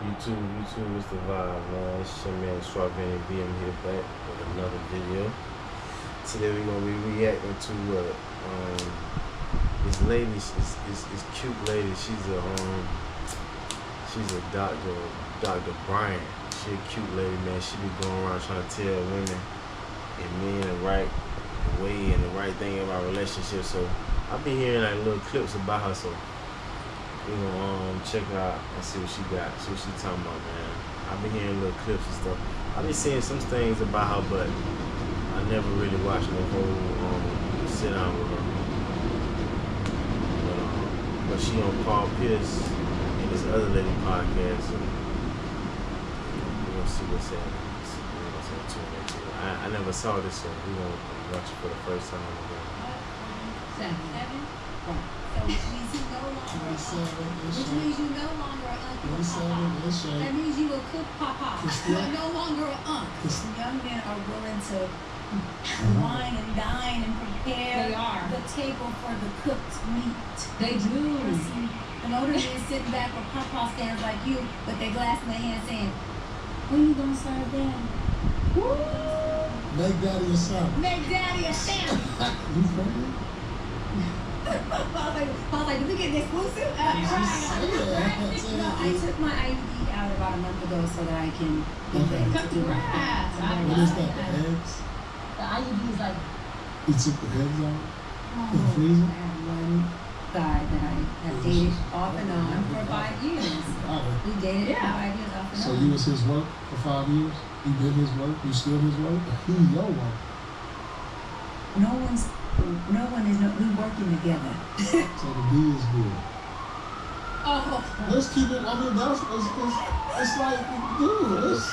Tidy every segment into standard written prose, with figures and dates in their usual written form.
YouTube is the vibe, man. It's your man Strawberry BM here back with another video. Today we're gonna be reacting to this lady. Is cute lady. She's a Dr. Bryant. She a cute lady, man. She be going around trying to tell women and men the right way and the right thing about relationships. So I be hearing like little clips about her. So we gonna check her out and see what she got, see what she talking about, man. I been hearing little clips and stuff. I been seeing some things about her, but I never really watched the whole sit down with her. But she on Paul Pierce and this other lady podcast, so we gonna see what's happening. I never saw this, so we gonna watch it for the first time. Seven. So which means you no longer That means you a cook papa. You are no longer an aunt. Young men are willing to wine and dine and prepare the table for the cooked meat. They do. And older men sitting back with papa stands like you with their glass in their hand saying, when you gonna serve them? Woo! Make daddy a sandwich. Make daddy a sandwich. You pregnant? I was like, did we get the exclusive? No, I took my IUD out about a month ago so that I can get ready to do it. What is that, the eggs? The IUD is like... You took the eggs out? The freezer? I have one guy that I have dated off and on for 5 years. We dated for 5 years off and on. So you was his work for 5 years? You did his work? You still his work? Or he your work? We working together. So the B is good. Oh. Let's keep it, I mean, it's like, dude, let's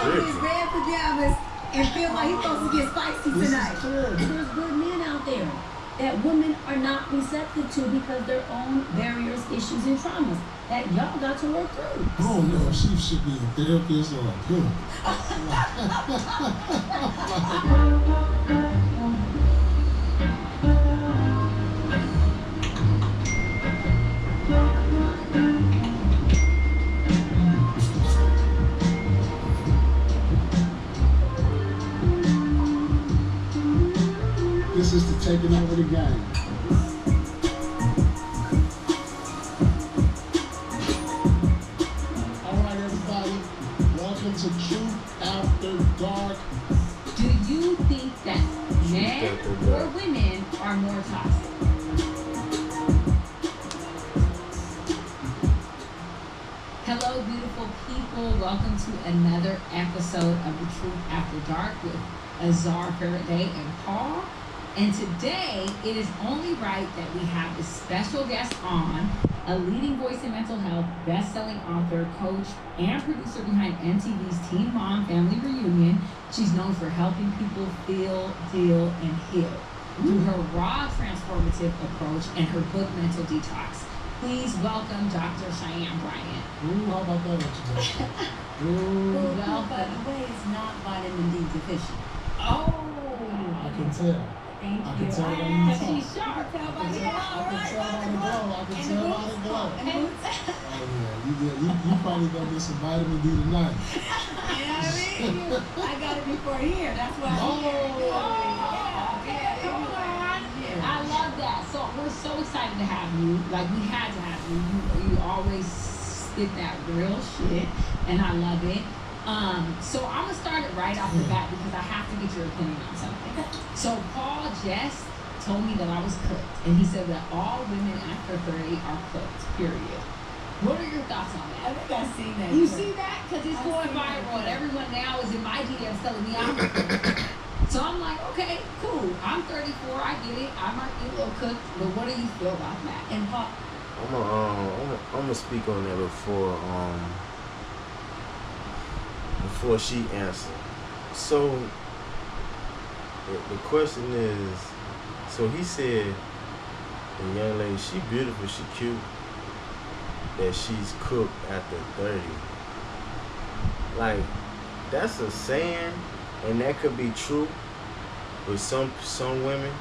in his red pajamas and feel like he's supposed to get spicy tonight. There's good men out there that women are not receptive to because their own barriers, issues, and traumas that y'all got to work through. Oh no, she should be a therapist or a pillow. This is the taking over the game. Alright everybody, welcome to Truth After Dark. Do you think that men or women are more toxic? Hello beautiful people, welcome to another episode of the Truth After Dark with Azar Faraday and Paul. And today, it is only right that we have a special guest on, a leading voice in mental health, best-selling author, coach, and producer behind MTV's Teen Mom Family Reunion. She's known for helping people feel, deal, and heal through her raw transformative approach and her book, Mental Detox. Please welcome Dr. Cheyenne Bryant. Ooh, how about that? Ooh, well, by the way, it's not vitamin D deficient. Oh, I can tell. Thank I you. can tell by the She's sharp. I can tell by the glow. Oh yeah, you probably gonna get some vitamin D tonight. You know what I mean? I got it before here. That's why I'm here. I love that. So we're so excited to have you. Like we had to have you. You always spit that real shit, and I love it. So I'm gonna start it right off the bat because I have to get your opinion on something. So Paul just told me that I was cooked, and he said that all women after 30 are cooked. Period. What are your thoughts on that? I think I've seen that. You see that? Because it's going viral, and everyone now is in my DMs telling me I'm cooked. So I'm like, okay, cool. I'm 34. I get it. I might be a little cooked, but what do you feel about that? And Paul, I'm gonna speak on that before she answered. So the question is, so he said the young lady, she beautiful, she cute, that she's cooked after 30. Like, that's a saying, and that could be true with some women,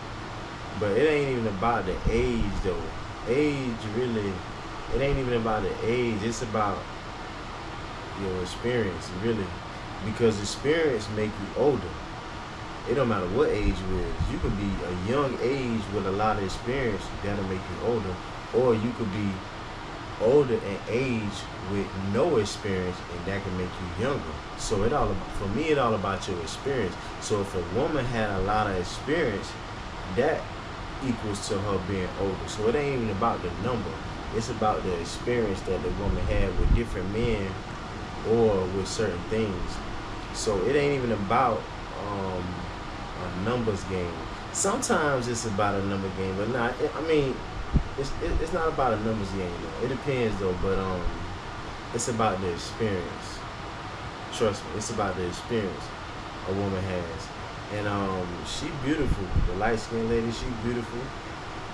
but it ain't even about the age though. Age really, it ain't even about the age. It's about your experience, really, because experience make you older. It don't matter what age you is. You could be a young age with a lot of experience that'll make you older, or you could be older in age with no experience and that can make you younger. So for me it all about your experience. So if a woman had a lot of experience, that equals to her being older. So it ain't even about the number. It's about the experience that the woman had with different men or with certain things. So it ain't even about a numbers game. Sometimes it's about a number game, but not. I mean, it's not about a numbers game though. It depends though, but it's about the experience. Trust me, it's about the experience a woman has, and she beautiful. The light skinned lady, she beautiful,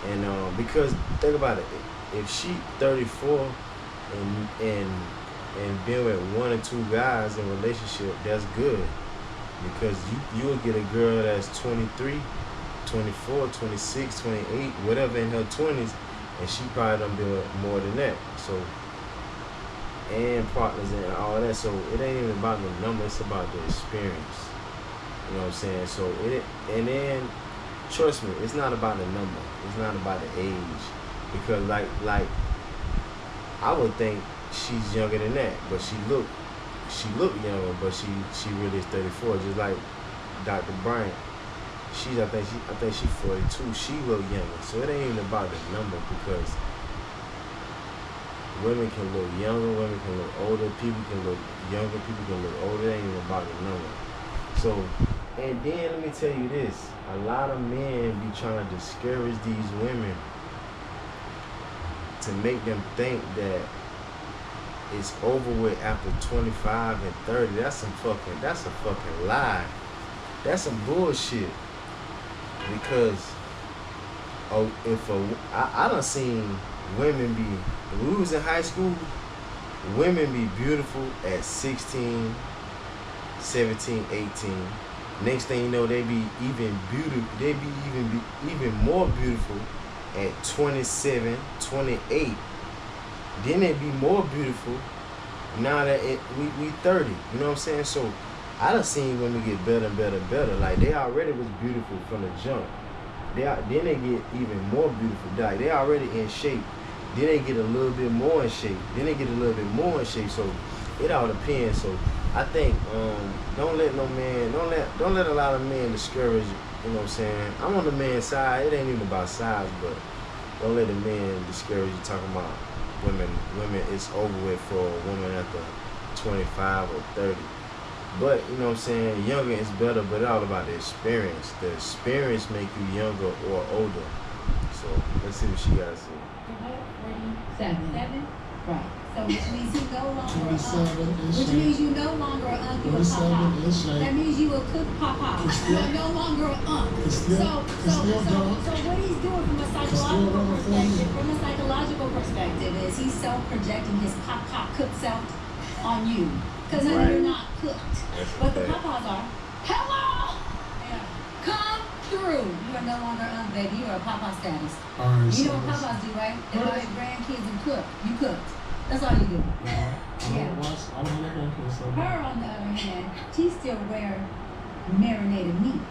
and because think about it, if she 34 and been with one or two guys in a relationship, that's good. Because you'll get a girl that's 23, 24, 26, 28, whatever in her 20s, and she probably done been with more than that. So, and partners and all that. So it ain't even about the number, it's about the experience. You know what I'm saying? So and then trust me, it's not about the number. It's not about the age. Because like I would think she's younger than that, but she look younger, but she really is 34, just like Dr. Bryant. I think she's 42. She look younger, so it ain't even about the number, because women can look younger, women can look older, people can look younger, people can look older. It ain't even about the number. So, and then let me tell you this: a lot of men be trying to discourage these women to make them think that it's over with after 25 and 30. That's a fucking lie. That's some bullshit. Because I done seen women be, when we was in high school, women be beautiful at 16, 17, 18. Next thing you know, they be even more beautiful at 27, 28. Then they be more beautiful now that we 30. You know what I'm saying? So I done seen women get better and better and better. Like, they already was beautiful from the jump. Then they get even more beautiful. Like, they already in shape. Then they get a little bit more in shape. Then they get a little bit more in shape. So it all depends. So I think don't let a lot of men discourage you. You know what I'm saying? I'm on the man's side. It ain't even about size, but don't let the men discourage you talking about women. It's over with for a woman after 25 or 30. But, you know what I'm saying, younger is better, but it's all about the experience. The experience make you younger or older. So, let's see what she got to say. 7. Right. So, which means you no longer 27 which means you no longer a papa. That means you a cook papa. You are no longer a So what he's doing from a psychological perspective is he's self-projecting his papa cook self on you. Because you're not cooked. But the papas are, hello! Yeah. Come through. You are no longer baby. You are a papa status. You know what papas do, right? They buy their grandkids and cook. You cooked. That's all you do. I don't let grandkids. Her, on the other hand, she still wear marinated meat.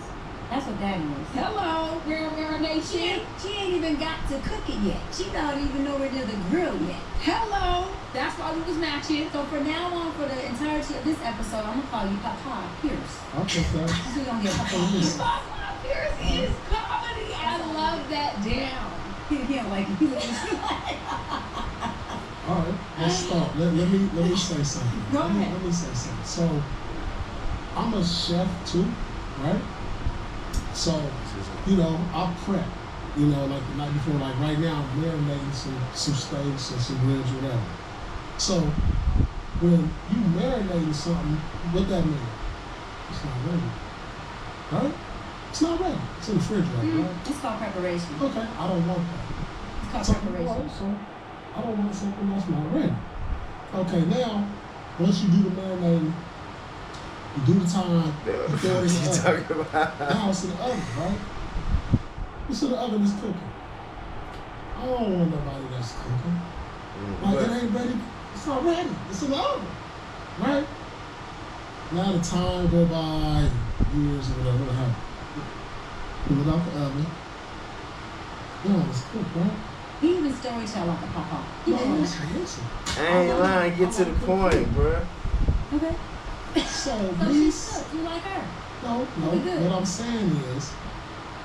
That's what that is. Hello, real marination. She ain't even got to cook it yet. She don't even know where to the grill yet. Hello. That's why we was matching. So for now on, for the entirety of this episode, I'm gonna call you Papa Pierce. Okay, sir. So we gonna get Papa Pierce. Papa Pierce is comedy. I love that down. He don't like it. All right, let's start. Let me say something. Go ahead. Let me say something. So I'm a chef too, right? So, you know, I prep, you know, like the night before, like right now, I'm marinating some steaks and some ribs, whatever. So, when you marinating something, what that mean? It's not ready, right? It's not ready. It's in the fridge right? It's called preparation. Okay, I don't want that. It's called preparation. So, I don't want something that's not ready. Okay, now, once you do the marinating, you do the time, you throw it in the oven. Now it's in the oven, right? It's in the oven, it's cooking. I don't want nobody that's cooking. Like, it ain't ready. It's not ready. It's in the oven. right? Now the time go by, years or whatever, what happened? Pull it out the oven. Yeah, it's cooked, right? He even storytell like a papa. No, listen. I ain't lying. Get to the point, bruh. Okay. So So she's cooked. You like her? no. We good. What I'm saying is,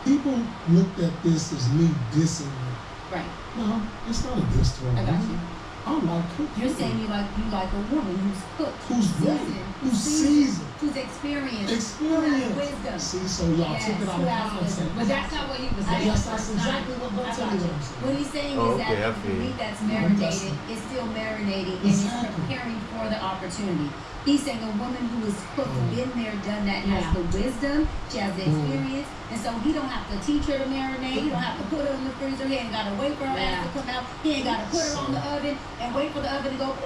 people looked at this as me dissing her. Right. No, it's not a diss to her. I got you. I like cooking. You're saying you like a woman who's cooked, Who's ready, who's seasoned, who's experienced, who experience. has wisdom. See, so y'all Yes, took it out who of has context. wisdom. But that's not what he was saying. Yes, the that's first time. exactly what I'm I telling got you. you. What he's saying Oh, is okay, I that the feel you. meat that's marinated is still marinating and is Exactly. preparing for the opportunity. He's saying a woman who is cooked, been there, done that, has Yeah. the wisdom, she has the experience, and so he don't have to teach her to marinate. He don't have to put her in the freezer. He ain't got to wait for her ass to come out. He ain't got to put her on the oven and wait for the oven to go.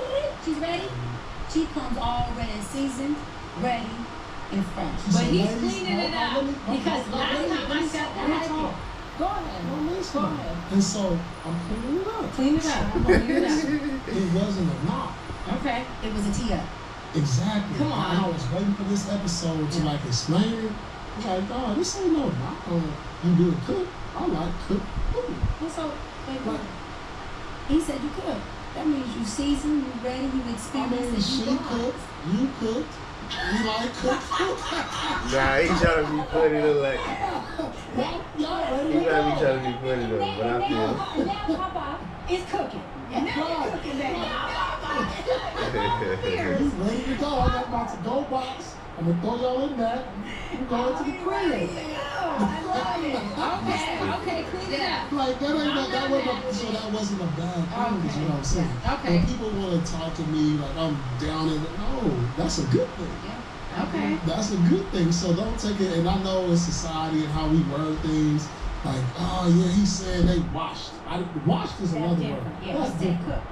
She's ready. She comes already seasoned, ready, and fresh. But he's Ladies, cleaning it up because last time I sat there, I talk. go ahead. Go ahead. And so I'm cleaning it up. Clean it up. Clean it up. It wasn't a knock. Okay. It was a tee up. Exactly. Come on. And I was waiting for this episode to like explain it. Like, oh, this ain't no knock on you being cook. I like cook food. And so, Like, he said you cook. That means you seasoned, you ready, you I experienced, mean, and she you cooked, you cooked, we like cook food. Nah, he trying to be funny though, like Y'all ready he to might be go. trying to be funny though, but I feel it. now Papa is cooking. And now you're cooking, baby. You ready to go? I got my to-go box. I'm gonna throw y'all in that. I'm going to the crib. Okay, clean it up. Like that wasn't a bad thing, is what I'm saying. Okay. When people want to talk to me like I'm down in it, no, that's a good thing. Okay. That's a good thing. So don't take it. And I know in society and how we word things, like, oh yeah, he said they washed. Washed is another word. Yeah, That's he said different. cook.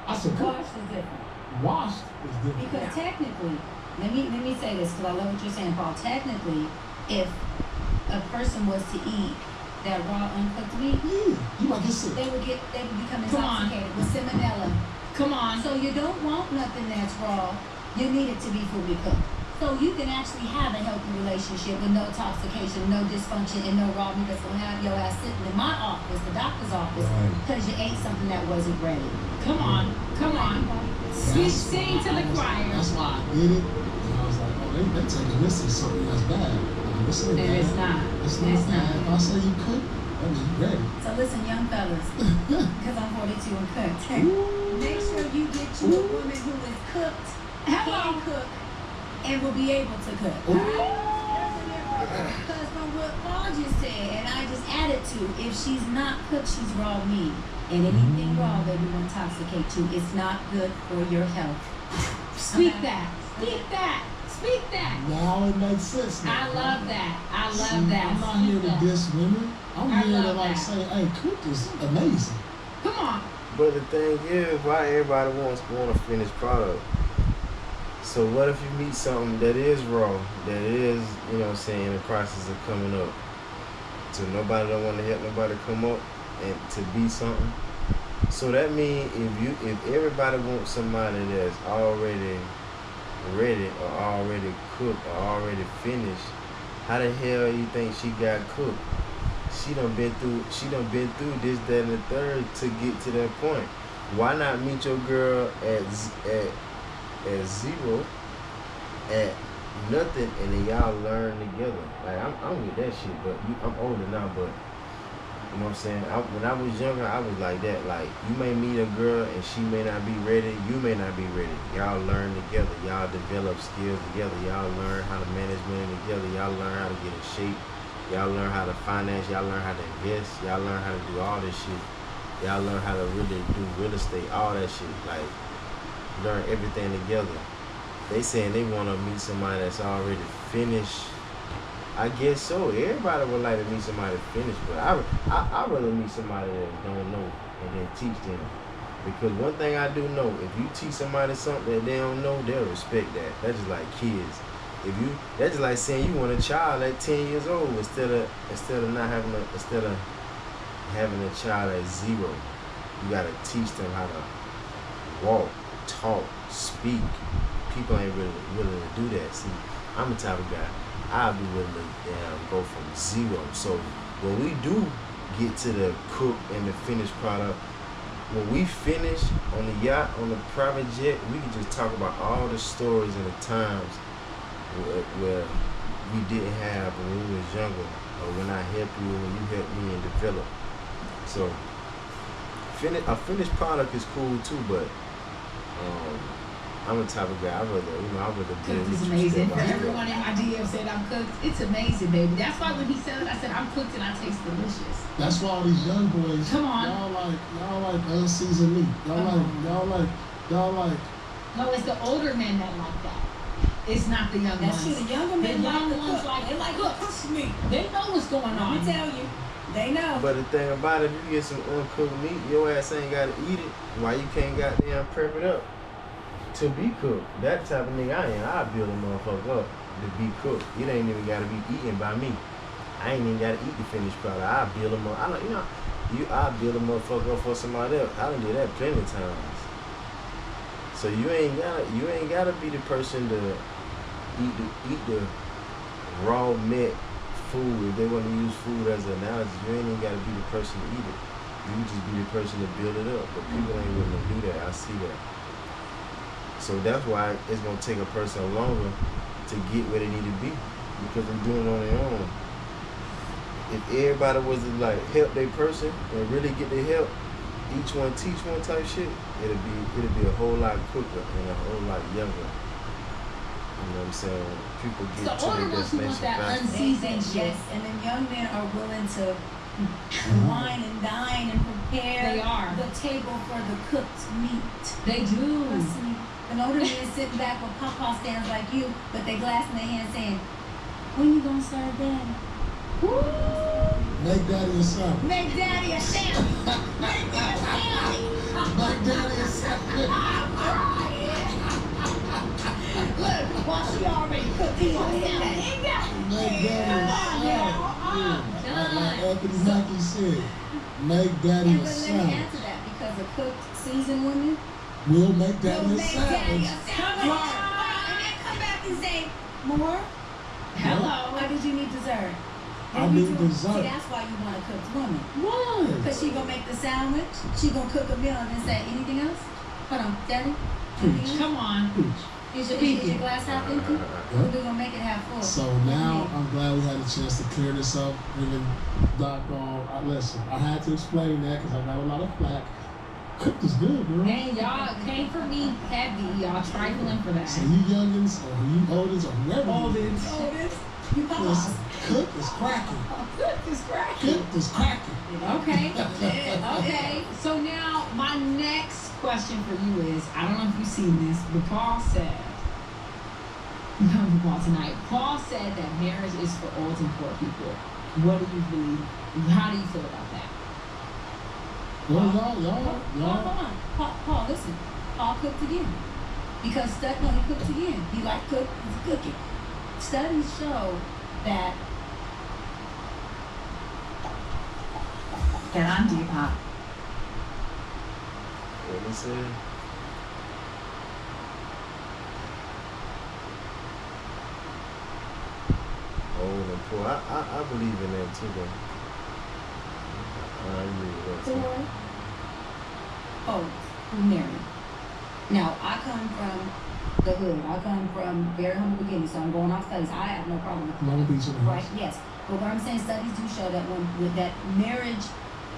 I said cook. Wash is different. Washed is different. Because technically, let me say this because I love what you're saying, Paul. Technically, if a person was to eat that raw uncooked meat, Yeah, you might get sick. they would become Come on. intoxicated with salmonella. Come on. So you don't want nothing that's raw. You need it to be fully cooked. So you can actually have a healthy relationship with no intoxication, no dysfunction, and no raw meat that's gonna have your ass sitting in my office, the doctor's office, Right. because you ate something that wasn't ready. Come on. Come on. Sing to the choir. That's why I did it. And I was like, oh, they taking this as something that's bad. This ain't And bad. it's not. It's not It's bad. not. If I say you cook, that means you ready. So listen, young fellas, because I'm 42 and cooked, make sure you get you a woman who is cooked, can cook, and will be able to cook. Because from what Paul just said, and I just added to, if she's not cooked, she's raw meat. And anything raw, baby, will intoxicate you. It's not good for your health. Speak Okay. that. Speak that. Speak that. Now it makes sense. Now, I love that. I See, love that. I'm not here to Speak that. diss women. I'm I here to love like that. say, hey, cook is amazing. Come on. But the thing is, why everybody want a finished product? So what if you meet something that is raw, that is, you know what I'm saying, in the process of coming up? So nobody don't want to help nobody come up and to be something. So that means if everybody wants somebody that's already ready or already cooked or already finished, how the hell you think she got cooked? She done been through this, that, and the third to get to that point. Why not meet your girl at zero, at nothing, and then y'all learn together? Like I'm with that shit, but I'm older now, but you know what I'm saying? When I was younger, I was like that. Like, you may meet a girl and she may not be ready. You may not be ready. Y'all learn together. Y'all develop skills together. Y'all learn how to manage money together. Y'all learn how to get in shape. Y'all learn how to finance. Y'all learn how to invest. Y'all learn how to do all this shit. Y'all learn how to really do real estate. All that shit. Like, learn everything together. They saying they want to meet somebody that's already finished. I guess so. Everybody would like to meet somebody finished, but I rather meet somebody that don't know and then teach them. Because one thing I do know, if you teach somebody something that they don't know, they'll respect that. That's just like kids. That's just like saying you want a child at 10 years old instead of having a child at 0. You gotta teach them how to walk, talk, speak, people ain't really willing to do that. See, I'm the type of guy, I'll be willing to go from zero. So when we do get to the cook and the finished product, when we finish on the yacht, on the private jet, we can just talk about all the stories and the times where we didn't have when we was younger, or when I helped you, when you helped me and develop. So a finished product is cool too, but I'm the type of guy, I rather deal Cooked is amazing. For everyone in my DM said I'm cooked. It's amazing, baby. That's why when he said it, I said I'm cooked and I taste delicious. That's why all these young boys, come on, y'all like unseasoned meat. Y'all like. No, it's the older men that like that. It's not the young ones. That's true. The younger men young like ones cook. They like cooked meat. They know what's going on. Let me tell you. They know. But the thing about it, if you get some uncooked meat, your ass ain't gotta eat it. Why you can't goddamn prep it up to be cooked? That type of nigga I am. I build a motherfucker up to be cooked. It ain't even gotta be eaten by me. I ain't even gotta eat the finished product. I build them up. I build a motherfucker up for somebody else. I done did that plenty of times. So you ain't gotta be the person to eat the raw meat food. If they want to use food as an analogy, you ain't even gotta be the person to eat it. You just be the person to build it up. But people ain't willing to do that. I see that. So that's why it's gonna take a person longer to get where they need to be, because they're doing it on their own. If everybody was to like help their person and really get their help, each one teach one type shit, it'll be a whole lot quicker and a whole lot younger. You know what I'm saying? People get to their destination faster. Unseasoned shit. Yes, and then young men are willing to wine and dine and prepare They are. the table for the cooked meat. They do. Listen, an older man sitting back with pawpaw stands like you, with their glass in their hand saying, when you gonna serve daddy? Make daddy a sandwich. Make daddy a sandwich. Make daddy a sandwich. Make daddy a sandwich. Look, while she already cooked his sandwich. Make daddy a sandwich. Like Anthony Mackie said, make daddy And a but let me sandwich. add to that, because a cooked seasoned woman We'll make daddy will a make daddy a sandwich. sandwich. And then come back and say, more? Hello. Or did you need dessert? I need dessert. See, that's why you want a cooked woman. Why? Because she gonna make the sandwich, she gonna cook a meal and then say, anything else? Hold on, daddy? Anything else? Come on. Is your glass half empty? Yeah. We're gonna make it half full. So now I'm glad we had a chance to clear this up. Bringing Doc on. Listen, I had to explain that because I got a lot of flack. Cooked is good, girl. And y'all came for me heavy. Y'all trifling for that. So you youngins or you oldins or whoever Oldins. You pause. listen, cook is cracking. Cooked is cracking. Cook is cracking. Okay. Okay. So now my next question for you is, I don't know if you've seen this, but Paul said, Paul tonight, Paul said that marriage is for old and poor people. What do you believe? How do you feel about that? Well, Hold on. Paul, listen. Paul cooked again. Because he cooked again. He liked cooking. Studies show that. Get on, Depop. What he said? Old and poor. I believe in that too, though. I agree with that too. Poor folks who marry. Now, I come from the hood. I come from very humble beginnings, so I'm going off studies. I have no problem with Long Beach in the right? house. Yes. But what I'm saying, studies do show that that marriage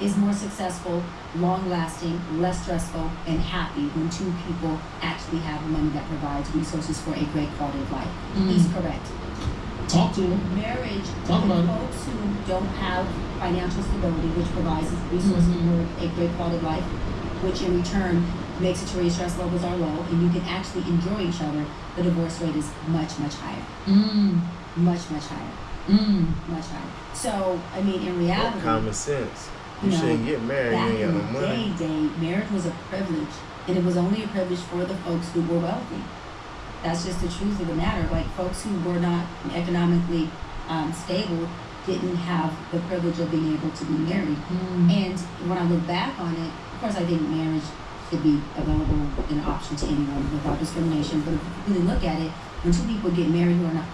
is more successful, long-lasting, less stressful, and happy when two people actually have money that provides resources for a great quality of life. He's correct. Talk to him. Marriage, Talk about it. folks who don't have financial stability, which provides resources for a great quality of life, which in return makes it to where your stress levels are low, and you can actually enjoy each other, the divorce rate is much, much higher. Much, much higher. Much higher. So, I mean, in reality, What common sense? You you know, shouldn't get married. back You ain't in got no the money. day, marriage was a privilege, and it was only a privilege for the folks who were wealthy. That's just the truth of the matter. Like, folks who were not economically stable didn't have the privilege of being able to be married. And when I look back on it, of course, I think marriage could be available and an option to anyone without discrimination. But if you really look at it, when two people get married who are not.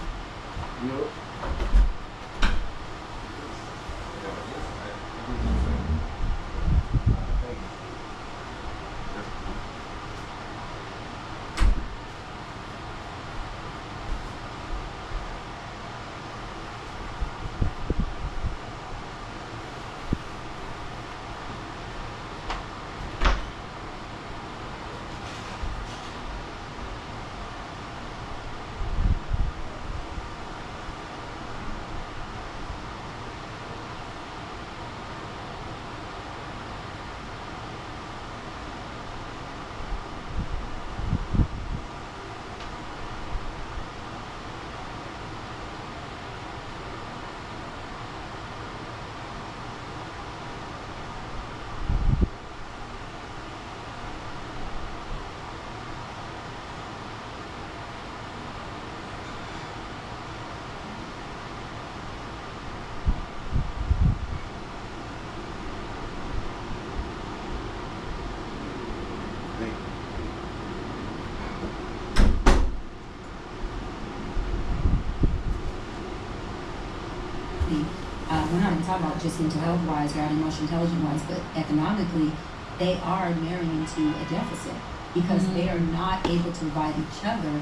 We're not even talking about just mental health wise or emotional intelligence wise, but economically, they are marrying into a deficit because they are not able to provide each other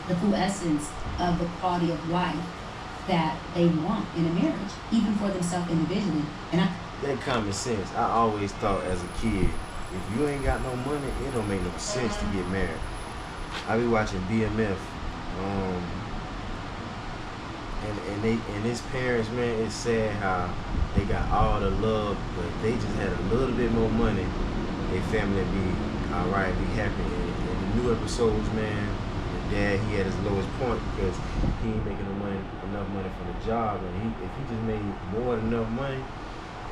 the full essence of the quality of life that they want in a marriage, even for themselves individually. And that common sense. I always thought as a kid, if you ain't got no money, it don't make no sense to get married. I be watching BMF, and his parents, man, it's sad how they got all the love, but they just had a little bit more money. Their family be all right, be happy. And the new episodes, man, the dad, he had his lowest point because he ain't making enough money from the job, and if he just made more than enough money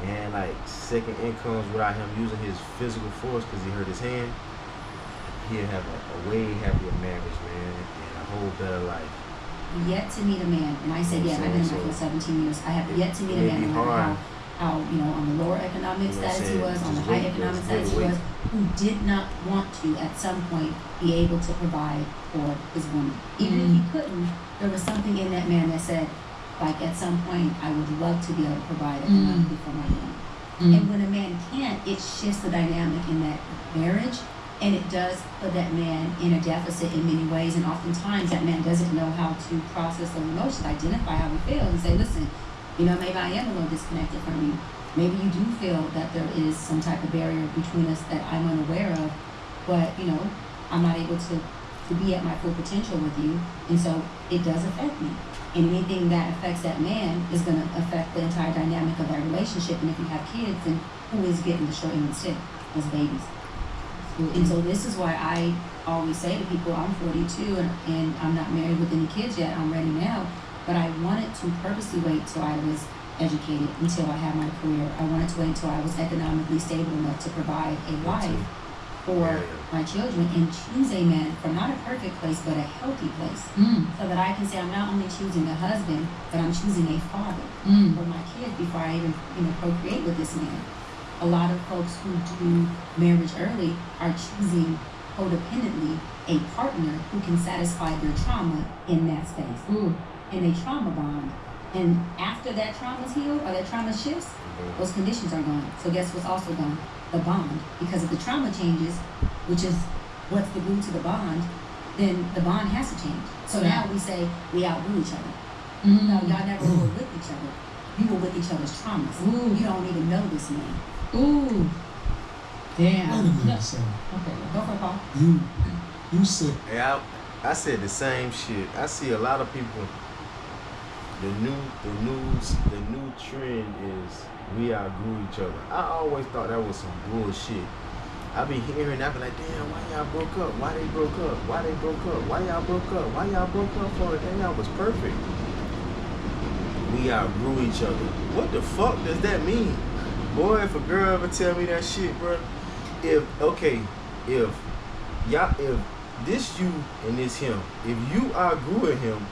and like second incomes without him using his physical force because he hurt his hand, he'll have a way happier marriage, man, and a whole better life. Yet to meet a man, and I say I've been in my 17 years. I have yet to meet a man, no matter how on the lower economic status he was, on the high economic status he was, who did not want to at some point be able to provide for his woman. Even if he couldn't, there was something in that man that said, like, at some point, I would love to be able to provide economically for my woman. And when a man can't, it shifts the dynamic in that marriage. And it does put that man in a deficit in many ways, and oftentimes that man doesn't know how to process those emotions, identify how he feels, and say, listen, maybe I am a little disconnected from you. Maybe you do feel that there is some type of barrier between us that I'm unaware of, but, I'm not able to be at my full potential with you, and so it does affect me. And anything that affects that man is going to affect the entire dynamic of that relationship, and if you have kids, then who is getting the short end of the stick? Those babies. And so this is why I always say to people, I'm 42 and I'm not married with any kids yet. I'm ready now. But I wanted to purposely wait till I was educated, until I had my career. I wanted to wait until I was economically stable enough to provide a life for my children and choose a man from not a perfect place, but a healthy place. So that I can say I'm not only choosing a husband, but I'm choosing a father for my kids before I even procreate with this man. A lot of folks who do marriage early are choosing codependently a partner who can satisfy their trauma in that space. And they trauma bond. And after that trauma's healed or that trauma shifts, those conditions are gone. So guess what's also gone? The bond. Because if the trauma changes, which is what's the glue to the bond, then the bond has to change. So now we say we outgrew each other. No, y'all never were with each other. You were with each other's traumas. You don't even know this man. Ooh. Damn. Wait a minute, so Okay, go for it, Paul. you said Yeah, I said the same shit. I see a lot of people. The new trend is we outgrew each other. I always thought that was some bullshit. I be hearing that, be like, damn, why y'all broke up? Why they broke up? Why they broke up? Why y'all broke up? Why y'all broke up for? Damn, y'all was perfect. We outgrew each other. What the fuck does that mean? Boy, if a girl ever tell me that shit, bro, if this you and this him, if you outgrew him,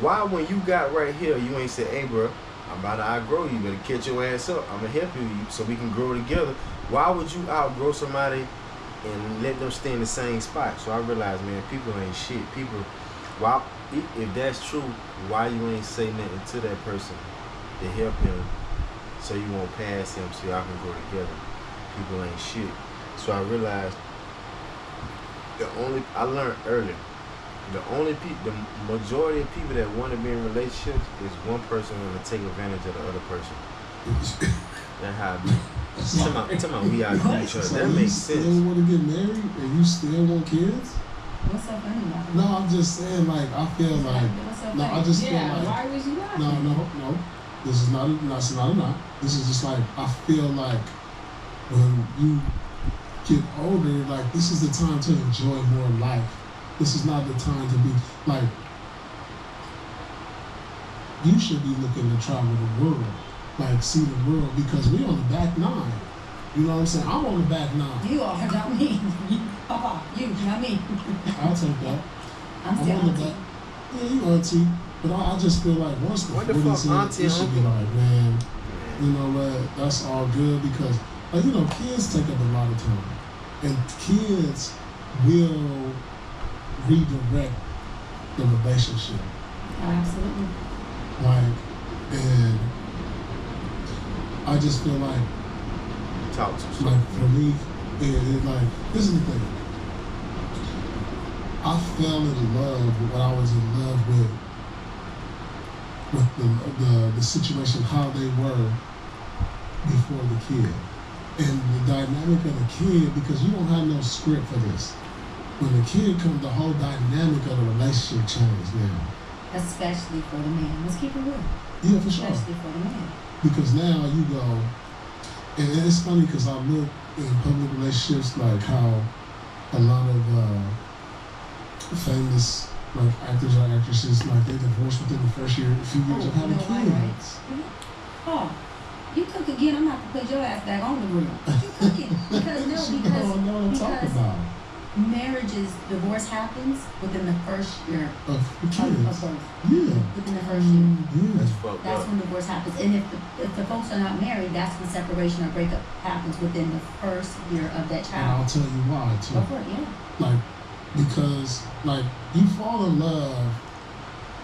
why when you got right here, you ain't say, hey, bro, I'm about to outgrow you. Better catch your ass up. I'm going to help you so we can grow together. Why would you outgrow somebody and let them stay in the same spot. So I realized, man, people ain't shit. People, why? If that's true, why you ain't say nothing to that person to help him, so you won't pass him, so y'all can go together? People ain't shit. So I realized I learned early. The majority of people that want to be in relationships is one person want to take advantage of the other person. That's how I be. Tell me we out to each other. That makes sense. You still want to get married and you still want kids? What's so funny about it? No, I'm just saying, like, I feel like, no, I just feel like, why was you laughing? no, this is not a knock. This is just like, I feel like when you get older, like, this is the time to enjoy more life. This is not the time to be, like, you should be looking to travel the world, like, see the world, because we on the back nine. You know what I'm saying? I'm on the back nine. You are, not me. Papa, you, not me. I'll take that. I'm still on the back. Yeah, you auntie. But I just feel like once the 40s in, it should be like, man, you know what, that's all good, because, like, you know, kids take up a lot of time. And kids will redirect the relationship. Absolutely. Like, and I just feel like, like, for me, like, this is the thing. I fell in love when I was in love with the situation, how they were before the kid. And the dynamic of the kid, because you don't have no script for this. When the kid comes, the whole dynamic of the relationship changes now. Especially for the man. Let's keep it real. Yeah, for sure. Especially for the man. Because now you go, and it's funny because I look in public relationships, like how a lot of famous, like, actors or actresses, like, they divorce within the first year, a few years of having kids. Oh, you cook again, I'm not to put your ass back on the grill. You cooking. Because marriages, divorce happens within the first year of birth. Yeah. Within the first year. Yeah. That's when divorce happens. And if the folks are not married, that's when separation or breakup happens within the first year of that child. And I'll tell you why, too. Go for it, yeah. Like, because, like, you fall in love,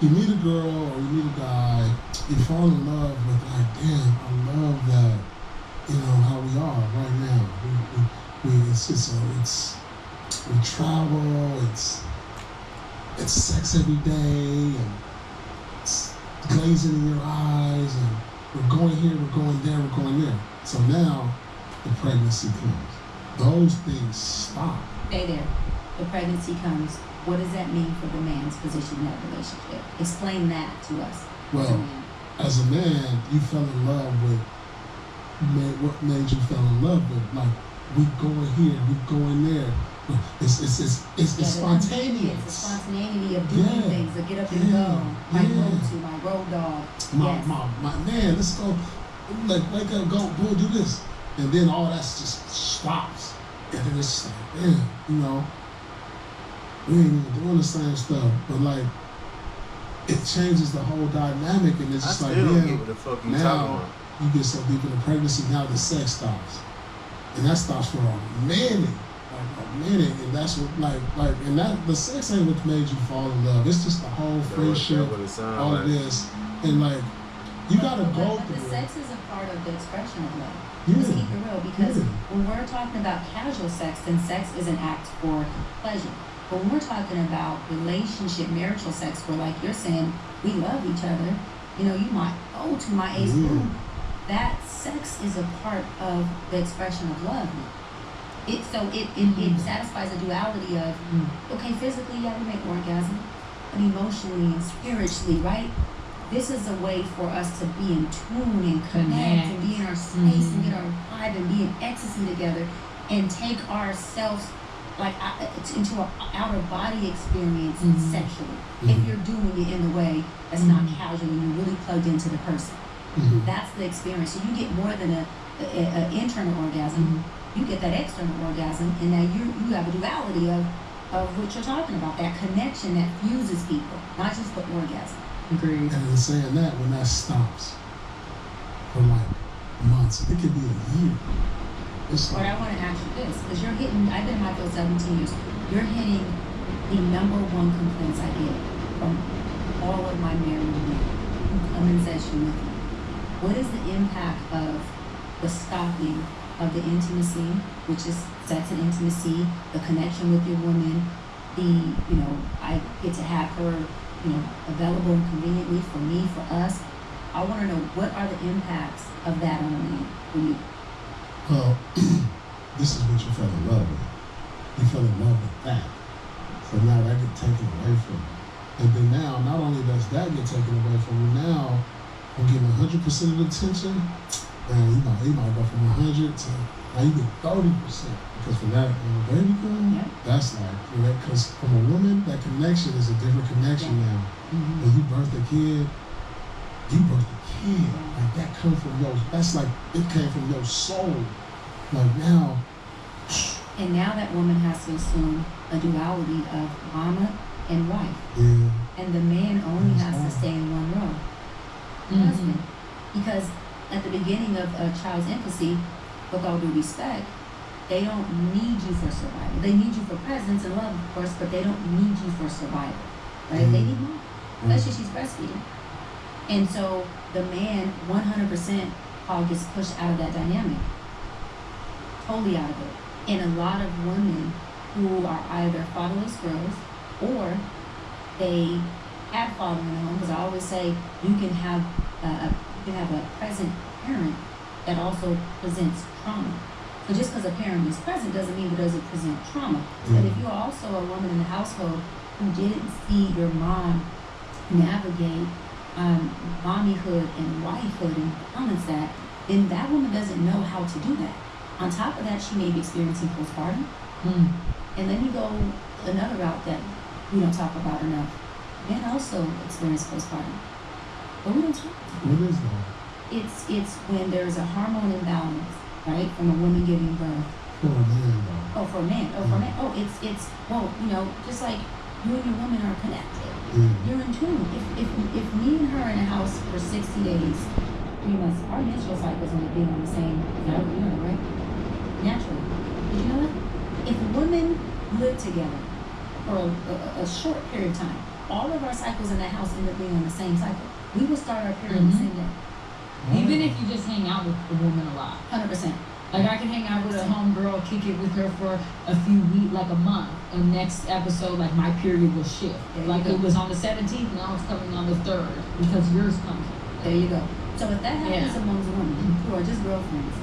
you meet a girl or you meet a guy, you fall in love with, like, damn, I love that, you know, how we are right now. We travel, it's sex every day, and it's glazing in your eyes, and we're going here, we're going there, we're going there. So now the pregnancy comes. Those things stop. Stay there. The pregnancy comes. What does that mean for the man's position in that relationship? Explain that to us. Well, as a man, you fell in love with what made you fall in love with. Like, we going here, we going there. It's spontaneous. It's the spontaneity of doing things, of get up and go. My go-to, my road dog. My man, let's go. Like, wake up, go, do this. And then all that just stops. And then it's like, man, you know, we ain't even doing the same stuff. But, like, it changes the whole dynamic. And it's just like, now you get so deep in the pregnancy, now the sex stops. And that stops for a minute. And that's what, like, and that, the sex ain't what made you fall in love. It's just the whole friendship, all of this. And, like, you gotta go through it. The sex is a part of the expression of love. Let's keep it real, because when we're talking about casual sex, then sex is an act for pleasure. But when we're talking about relationship, marital sex, where, like you're saying, we love each other, you know, you might go to my ace boo. That sex is a part of the expression of love. It satisfies the duality of, okay, physically, yeah, we make orgasm, but emotionally and spiritually, right? This is a way for us to be in tune and connect and be in our space and get our vibe and be in ecstasy together and take ourselves, like, into an outer body experience sexually. If you're doing it in a way that's not casual and you're really plugged into the person. That's the experience. So you get more than an internal orgasm. You get that external orgasm, and now you have a duality of what you're talking about, that connection that fuses people, not just the orgasm. Agreed. And in saying that, when that stops for like months, it could be a year. But I want to ask you this, because you're hitting, I've been in my field 17 years, you're hitting the number one complaints I get from all of my married men who come in session with me. What is the impact of the stopping of the intimacy, which is sex and intimacy, the connection with your woman, I get to have her, available and conveniently for me, for us. I want to know, what are the impacts of that on a man for you? Well, this is what you fell in love with. You fell in love with that. So now that get taken away from you. And then now, not only does that get taken away from you, now I'm getting 100% of the attention, and you might go from 100 to, now you get 30%. Because for that baby girl, that's like, because from a woman, that connection is a different connection now. Mm-hmm. When you birth a kid, like that come from that's like, it came from your soul. Like now. And now that woman has to assume a duality of mama and wife. Yeah. And the man only has to stay in one role. Mm-hmm. Husband. Because at the beginning of a child's infancy, with all due respect, they don't need you for survival. They need you for presence and love, of course, but they don't need you for survival. Right? Mm-hmm. They need mom. Especially she's breastfeeding. And so the man, 100%, Paul, gets pushed out of that dynamic. Totally out of it. And a lot of women who are either fatherless girls or they have father in the home, because I always say you can have a present parent that also presents trauma. So just because a parent is present doesn't mean it doesn't present trauma. Mm-hmm. But if you're also a woman in the household who didn't see your mom navigate mommyhood and wifehood and balance that, then that woman doesn't know how to do that. On top of that, she may be experiencing postpartum. Mm. And then you go another route that we don't talk about enough. Men also experience postpartum. But we don't talk about it. What is that? It's when there's a hormone imbalance, right, from a woman giving birth. For a man, though. Oh, for a man. Oh, for a man. Oh, it's just like you and your woman are connected. You're in tune. If me and her in a house for 60 days, 3 months, our menstrual cycles end up being on the same, right? Naturally. Did you know that? If women live together for a short period of time, all of our cycles in that house end up being on the same cycle. We will start our period on the same day. Even if you just hang out with a woman a lot. 100%. Like I can hang out with a homegirl, kick it with her for a few weeks, like a month. And next episode, like my period will shift. Like it was on the 17th, now it's coming on the 3rd because yours comes. There you go. So if that happens amongst women who are just girlfriends,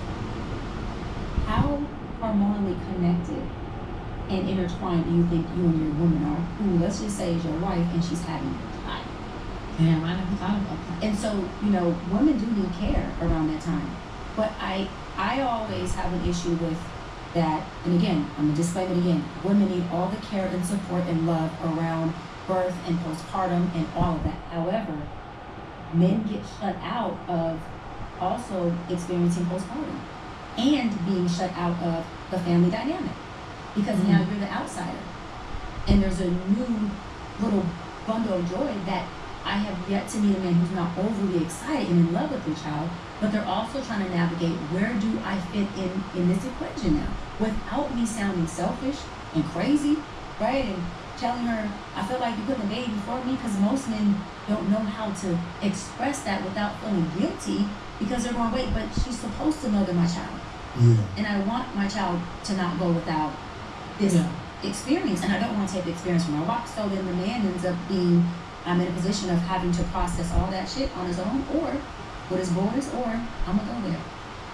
how hormonally connected and intertwined do you think you and your woman are, who let's just say is your wife and she's having a child? Damn, I never thought about that. And so, women do need care around that time. But I always have an issue with that, and again, I'm going to disclaim it again, women need all the care and support and love around birth and postpartum and all of that. However, men get shut out of also experiencing postpartum and being shut out of the family dynamic because now you're the outsider. And there's a new little bundle of joy that I have yet to meet a man who's not overly excited and in love with their child, but they're also trying to navigate where do I fit in this equation now without me sounding selfish and crazy, right? And telling her, I feel like you're putting a baby before me, because most men don't know how to express that without feeling guilty because they're going, wait, but she's supposed to mother my child. Yeah. And I want my child to not go without this experience, and I don't want to take the experience from my wife. So then the man ends up being, I'm in a position of having to process all that shit on his own, or with his boys, or I'm gonna go there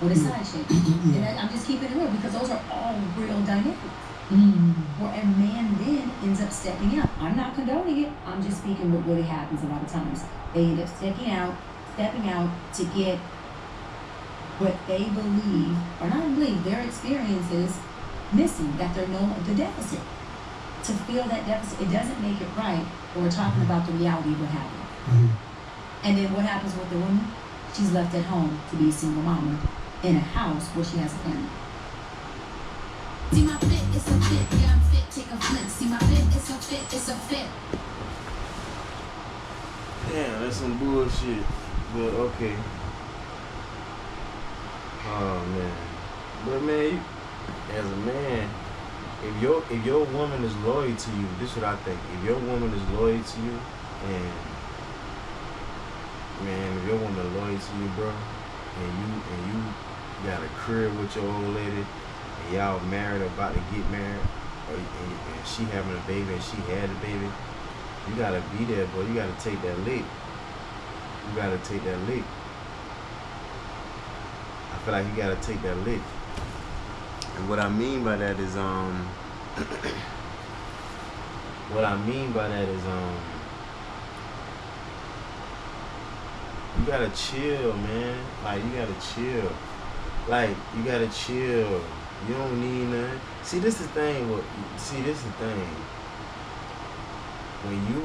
with his side shit. And I'm just keeping it real because those are all real dynamics. Where a man then ends up stepping out. I'm not condoning it. I'm just speaking what really happens a lot of times. They end up stepping out to get what they believe, or not believe, their experiences missing, that they're the deficit. To feel that deficit, it doesn't make it right. But we're talking about the reality of what happened. And then what happens with the woman? She's left at home to be a single mama in a house where she has a family. See my fit, it's a fit, yeah I'm fit, take a flick. See my fit, it's a fit, it's a fit. Damn, that's some bullshit. But okay. Oh man. But man, as a man, if your woman is loyal to you, this is what I think. If your woman is loyal to you, and man, if your woman is loyal to you, bro, and you got a crib with your old lady, and y'all married or about to get married, and she having a baby and she had a baby, you gotta be there, boy. You gotta take that lick. You gotta take that lick. I feel like you gotta take that lick. And what I mean by that is you gotta chill, man. Like you gotta chill. Like you gotta chill. You don't need nothing. See, this is the thing. When you,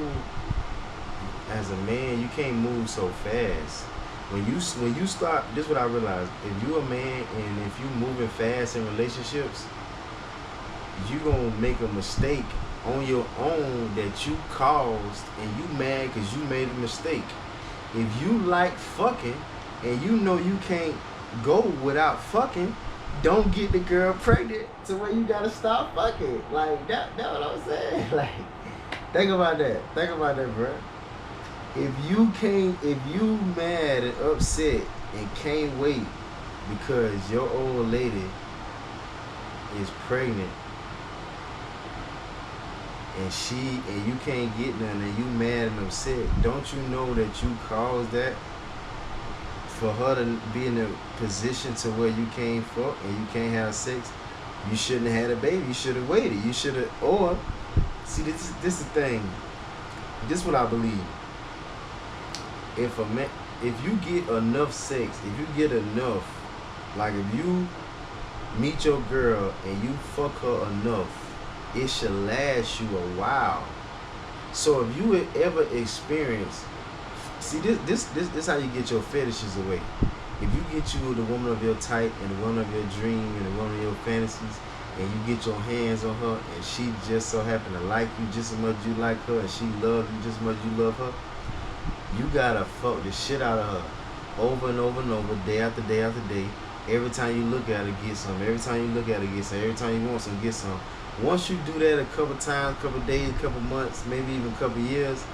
as a man, you can't move so fast. When you start, this is what I realized. If you a man and if you moving fast in relationships, you gonna make a mistake on your own that you caused, and you mad because you made a mistake. If you like fucking and you know you can't go without fucking, don't get the girl pregnant to where you gotta stop fucking. Like that's what I'm saying. Like, think about that, bro. If you mad and upset and can't wait because your old lady is pregnant and you can't get none and you mad and upset, don't you know that you caused that? For her to be in a position to where you can't fuck and you can't have sex, you shouldn't have had a baby. You should have waited. You should have, or see, this is the thing. This is what I believe. If you get enough sex, if you get enough, like if you meet your girl and you fuck her enough, it should last you a while. So if you would ever experience, see this how you get your fetishes away. If you get you the woman of your type and the woman of your dream and the woman of your fantasies, and you get your hands on her and she just so happen to like you just as much as you like her, and she loves you just as much as you love her, you gotta fuck the shit out of her over and over and over, day after day after day. Every time you look at her, get some. Every time you look at her, get some. Every time you want some, get some. Once you do that a couple times, couple days, couple months, maybe even a couple years,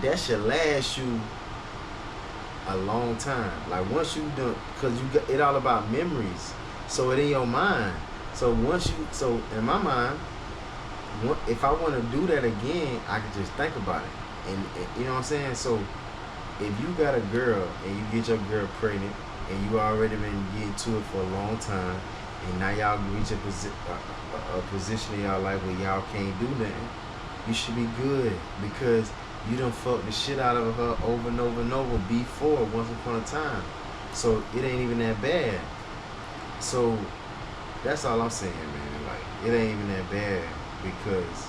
that should last you a long time. Like once you done, cause you got it all about memories. So it in your mind. So in my mind, if I want to do that again, I can just think about it. And you know what I'm saying? So if you got a girl and you get your girl pregnant and you already been getting to it for a long time, and now y'all reach a position in y'all life where y'all can't do nothing, you should be good because you done fucked the shit out of her over and over and over before, once upon a time. So it ain't even that bad. So that's all I'm saying, man. Like, it ain't even that bad because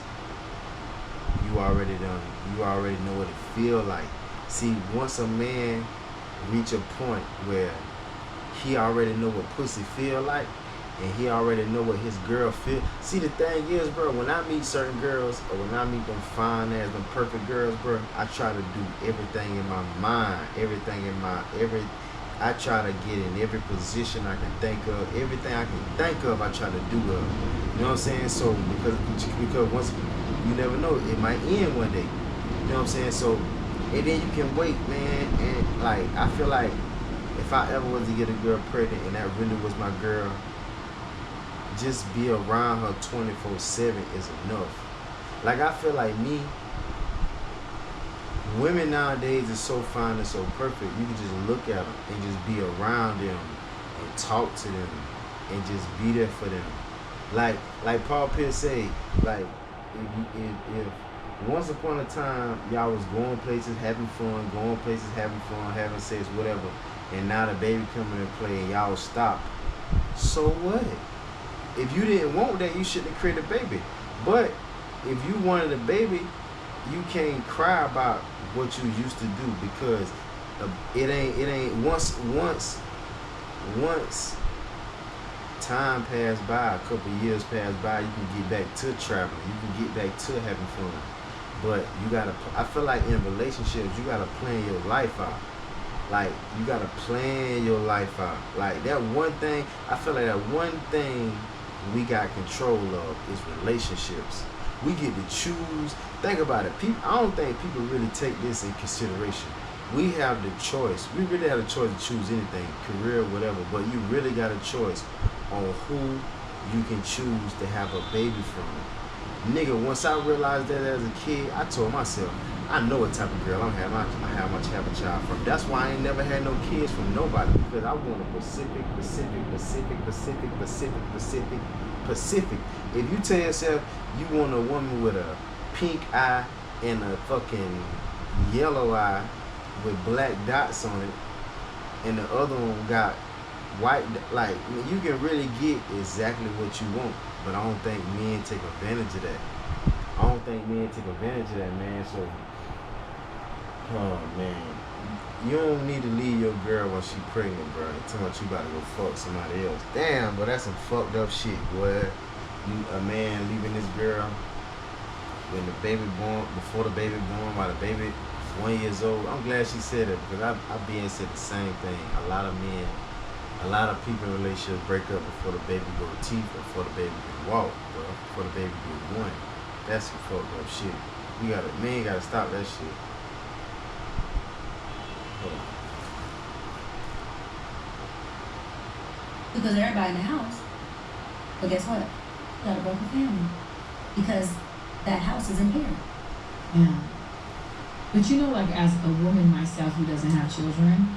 you already know what it feel like. See, once a man reach a point where he already know what pussy feel like, and he already know what his girl feel. See, the thing is, bro, when I meet certain girls, or when I meet them fine ass, them perfect girls, bro, I try to do everything in my mind, I try to get in every position I can think of, everything I can think of, I try to do of. You know what I'm saying? So, because once, you never know, it might end one day. You know what I'm saying? So, and then you can wait, man, and like, I feel like if I ever was to get a girl pregnant and that really was my girl, just be around her 24/7 is enough. Like, I feel like women nowadays is so fine and so perfect. You can just look at them and just be around them and talk to them and just be there for them. Like Paul Pierce say, like, if once upon a time y'all was going places, having fun, having sex, whatever, and now the baby coming into play and y'all stopped, so what? If you didn't want that, you shouldn't have created a baby. But if you wanted a baby, you can't cry about what you used to do because it ain't once time passed by, a couple years passed by, you can get back to traveling, you can get back to having fun. But you gotta, I feel like in relationships, you gotta plan your life out. Like, you gotta plan your life out. Like, that one thing, I feel like that one thing we got control of is relationships. We get to choose. Think about it. I don't think people really take this in consideration. We have the choice. We really have the choice to choose anything, career, whatever. But you really got a choice on who you can choose to have a baby from. Nigga, once I realized that as a kid, I told myself, I know what type of girl I have a child from. That's why I ain't never had no kids from nobody, because I want a Pacific. If you tell yourself you want a woman with a pink eye and a fucking yellow eye with black dots on it, and the other one got white, like, you can really get exactly what you want. But I don't think men take advantage of that. Man. So, oh man, you don't need to leave your girl when she pregnant, bro. Tell her you about to go fuck somebody else. Damn, but that's some fucked up shit, boy. A man leaving this girl when the baby born, before the baby born, while the baby 1 year old. I'm glad she said it, because I've been said the same thing. A lot of people in relationships break up before the baby go to teeth, or before the baby can walk, bro. Before the baby get one. That's some fucked up shit. Men gotta stop that shit. Because everybody in the house. But guess what? You got a broken family. Because that house is impaired. Yeah. But you know, like, as a woman myself who doesn't have children,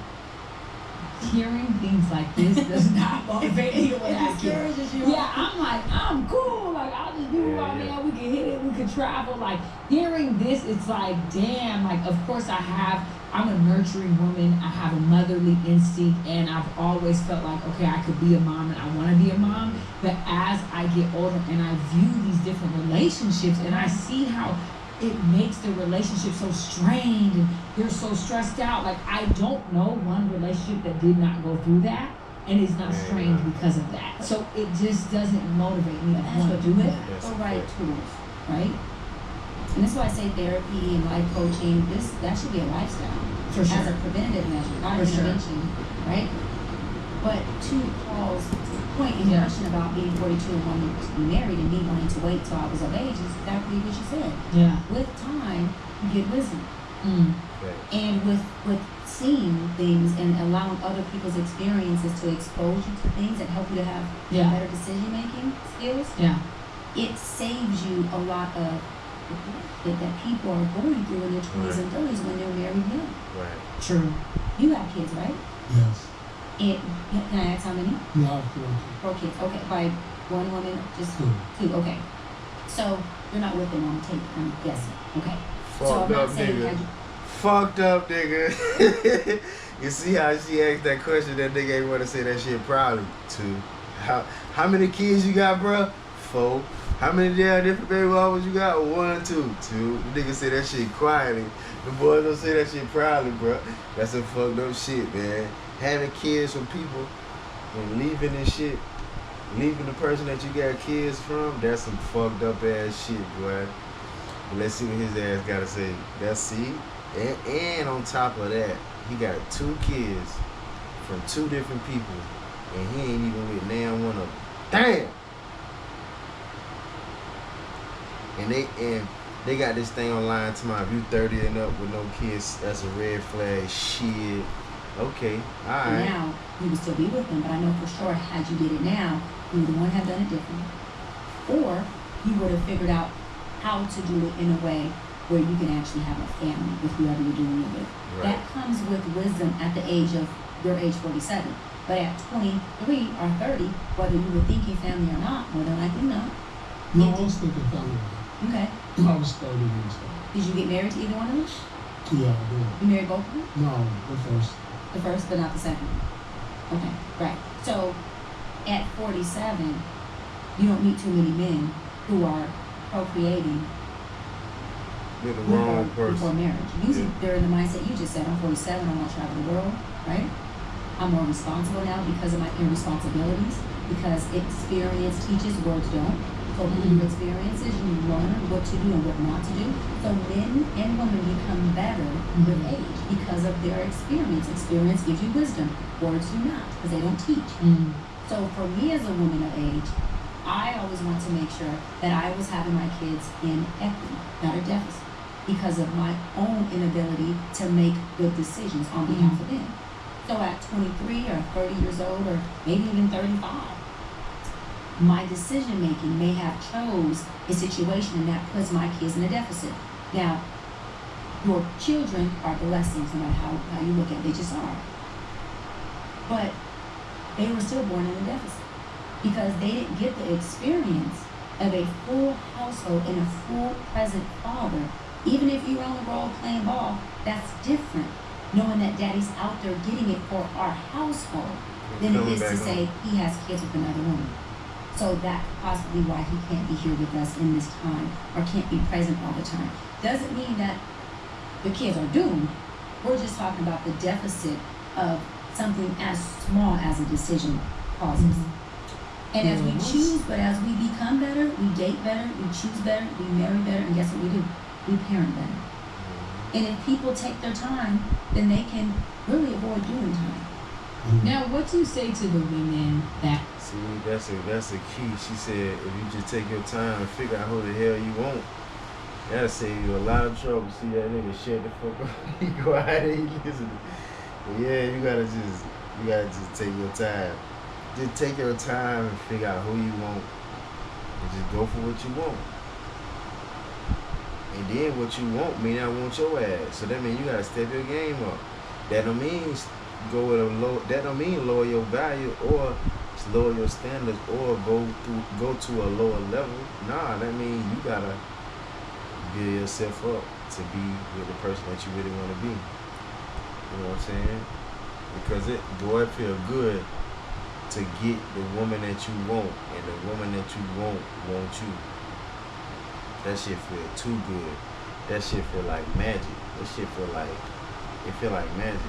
hearing things like this does not motivate me the way I can. Yeah, I'm like, I'm cool. Like, I'll just do what I mean. We can hit it. We can travel. Like, hearing this, it's like, damn. Like, of course I'm a nurturing woman. I have a motherly instinct, and I've always felt like, okay, I could be a mom, and I want to be a mom. But as I get older and I view these different relationships, and I see how it makes the relationship so strained and you're so stressed out. Like, I don't know one relationship that did not go through that and is not strained because of that. So it just doesn't motivate me to want to do it. The right tools, right? And that's why I say therapy and life coaching, that should be a lifestyle. For sure. As a preventative measure, not an intervention, right? But to Paul's point in your question about being 42 and wanting to be married and me wanting to wait till I was of age is exactly what you said. Yeah. With time, you get wisdom. Okay. And with seeing things and allowing other people's experiences to expose you to things that help you to have better decision-making skills, it saves you a lot of that people are going through in their 20s and 30s when they're married young. Right. True. You have kids, right? Yes. And can I ask how many? No, I have 4 kids. Okay, by one woman, just two. Okay. So you're not with them on tape, I'm guessing. Okay. So I'm not saying Fucked up, nigga. You see how she asked that question? That nigga ain't want to say that shit proudly. 2. How many kids you got, bro? 4. How many damn different baby mamas you got? 1, 2. The nigga say that shit quietly. The boys don't say that shit proudly, bro. That's some fucked up shit, man. Having kids from people and leaving this shit, leaving the person that you got kids from, that's some fucked up ass shit, boy. But let's see what his ass gotta say. That's see? And on top of that, he got 2 kids from 2 different people, and he ain't even with now one of them. Damn! And they got this thing online to my, if you 30 and up with no kids, that's a red flag. Shit. Okay, alright. Now, you would still be with them, but I know for sure, had you did it now, you would want to have done it differently. Or you would have figured out how to do it in a way where you can actually have a family with whoever you're doing it with. Right. That comes with wisdom at the age of your age 47. But at 23 or 30, whether you were thinking family or not, more than likely not. No, I was thinking family. Okay. I was 30 years old. Did you get married to either one of them? Yeah, I did. You married both of them? No, the first. The first, but not the second. Okay, right. So, at 47, you don't meet too many men who are procreating You're the wrong person. Before marriage. Usually, they're in the mindset you just said, I'm 47, I want to travel the world, right? I'm more responsible now because of my irresponsibilities, because experience teaches, words don't. So through your experiences, you learn what to do and what not to do. So men and women become better with age because of their experience. Experience gives you wisdom. Words do not, because they don't teach. So for me as a woman of age, I always want to make sure that I was having my kids in equity, not a deficit, because of my own inability to make good decisions on behalf of them. So at 23 or 30 years old, or maybe even 35, my decision making may have chose a situation and that puts my kids in a deficit. Now, your children are blessings, no matter how you look at it, they just are. But they were still born in a deficit because they didn't get the experience of a full household and a full present father. Even if you're on the road playing ball, that's different. Knowing that daddy's out there getting it for our household than it is to say he has kids with another woman. So that's possibly why he can't be here with us in this time or can't be present all the time. Doesn't mean that the kids are doomed. We're just talking about the deficit of something as small as a decision causes. And as we choose, but as we become better, we date better, we choose better, we marry better, and guess what we do? We parent better. And if people take their time, then they can really avoid doing time. Now, what do you say to the women that... See, that's a key. She said, if you just take your time and figure out who the hell you want, that'll save you a lot of trouble. See that nigga shut the fuck up. He go out there, he listen. But yeah, you gotta just take your time. Just take your time and figure out who you want. And just go for what you want. And then what you want may not want your ass. So that means you gotta step your game up. That don't mean that don't mean lower your value or lower your standards or go to a lower level. Nah, that means you gotta build yourself up to be with the person that you really want to be. You know what I'm saying? Because it feel good to get the woman that you want, and the woman that you want you. That shit feel too good. That shit feel like magic. That shit feel like magic.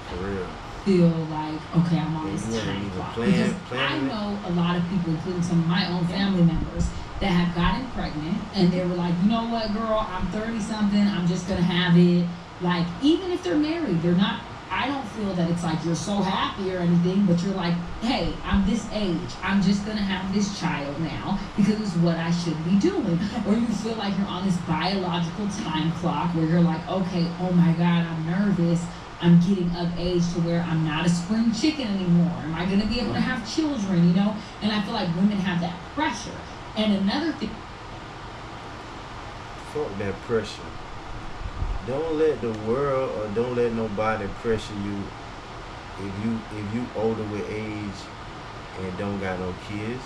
For real. Feel like, okay, I'm on this time clock. Because I know a lot of people, including some of my own family members, that have gotten pregnant and they were like, you know what, girl, I'm 30 something, I'm just gonna have it. Like, even if they're married, they're not, I don't feel that it's like you're so happy or anything, but you're like, hey, I'm this age, I'm just gonna have this child now because it's what I should be doing. Or you feel like you're on this biological time clock where you're like, okay, oh my God, I'm nervous. I'm getting of age to where I'm not a spring chicken anymore. Am I gonna be able to have children, you know? And I feel like women have that pressure. And another thing. Fuck that pressure. Don't let the world or don't let nobody pressure you if you older with age and don't got no kids.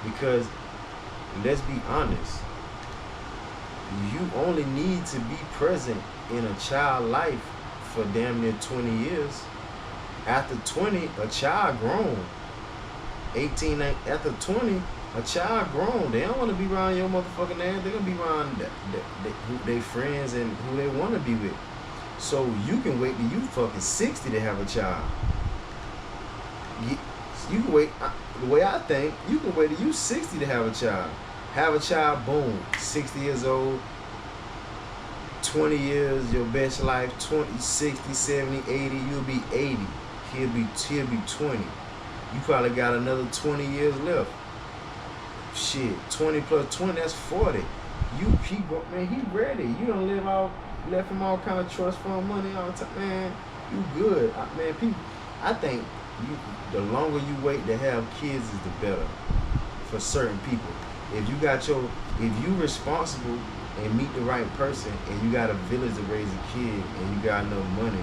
Because let's be honest, you only need to be present in a child's life for damn near 20 years. After 20, a child grown. 18, after 20, a child grown. They don't want to be around your motherfucking ass. They're going to be around their friends and who they want to be with. So you can wait till you fucking 60 to have a child. You can wait, the way I think, you can wait till you 60 to have a child. Have a child, boom, 60 years old, 20 years, your best life, 20, 60, 70, 80, you'll be 80. He'll be 20. You probably got another 20 years left. Shit, 20 plus 20, that's 40. He ready. You don't left him all kind of trust fund money all the time. Man, you good. I think the longer you wait to have kids is the better for certain people. If you responsible and meet the right person and you got a village to raise a kid and you got enough money